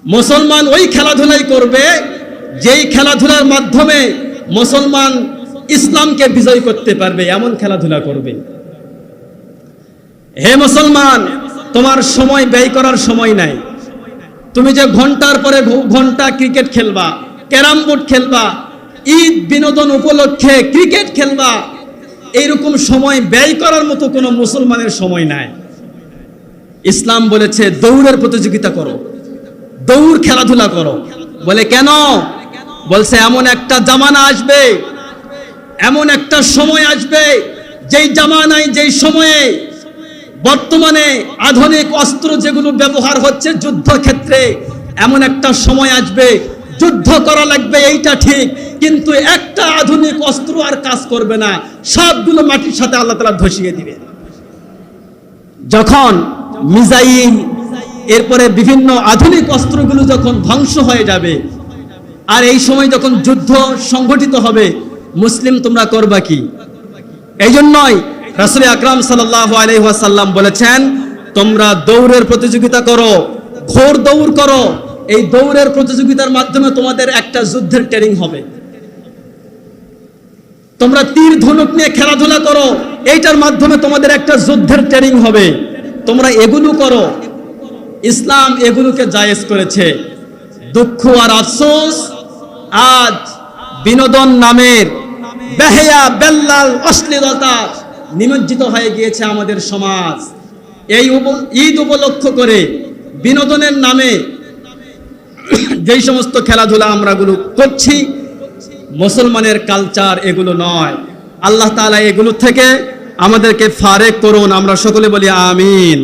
মুসলমান ওই খেলাধুলাই করবে যেই খেলাধুলার মাধ্যমে মুসলমান ইসলামকে বিজয় করতে পারবে, এমন খেলাধুলা করবে। হে মুসলমান, তোমার সময় ব্যয় করার সময় নাই। তুমি যে ঘন্টার পরে ঘন্টা ক্রিকেট খেলবা, ক্যারাম বোর্ড খেলবা, ঈদ বিনোদন উপলক্ষে ক্রিকেট খেলবা, এইরকম সময় ব্যয় করার মতো কোনো মুসলমানের সময় নাই। ইসলাম বলেছে দৌড়ের প্রতিযোগিতা করো, দৌড় খেলাধুলা করো। বলে কেন? বলছে এমন একটা জামানা আসবে, এমন একটা সময় আসবে, যেই জামানায় যেই সময়ে বর্তমানে আধুনিক অস্ত্র যেগুলো ব্যবহার হচ্ছে যুদ্ধক্ষেত্রে, এমন একটা সময় আসবে যুদ্ধ করা লাগবে, এইটা ঠিক, কিন্তু একটা আধুনিক অস্ত্র আর কাজ করবে না, সবগুলো মাটির সাথে আল্লাহ তাআলা ধসিয়ে দিবে। যখন মিসাইল, এরপরে বিভিন্ন আধুনিক অস্ত্রগুলো যখন ধ্বংস হয়ে যাবে, আর এই সময় যখন যুদ্ধ সংগঠিত হবে, মুসলিম তোমরা করবা কি? এই জন্যই রাসূল আকরাম সাল্লাল্লাহু আলাইহি ওয়াসাল্লাম বলেছেন, তোমরা দৌড়ের প্রতিযোগিতা করো, ঘোড় দৌড় করো। এই দৌড়ের প্রতিযোগিতার মাধ্যমে তোমাদের একটা যুদ্ধের ট্রেনিং হবে। তোমরা তীর ধনুক নিয়ে খেলাধুলা করো, এইটার মাধ্যমে তোমাদের একটা যুদ্ধের ট্রেনিং হবে। তোমরা এগুলো করো। ইসলাম এগুলোকে জায়েজ করেছে। দুঃখ আর আফসোস, আজ বিনোদন নামের বেহেয়া বেল্লাল অশ্লীলতা নিমজ্জিত হয়ে গিয়েছে আমাদের সমাজ। এই ঈদ উপলক্ষ করে বিনোদনের নামে যেই সমস্ত খেলাধুলা আমরা গুলো করছি, মুসলমানের কালচার এগুলো নয়। আল্লাহ তাআলা এগুলো থেকে আমাদেরকে ফারেক করুন। আমরা সকলে বলি আমিন।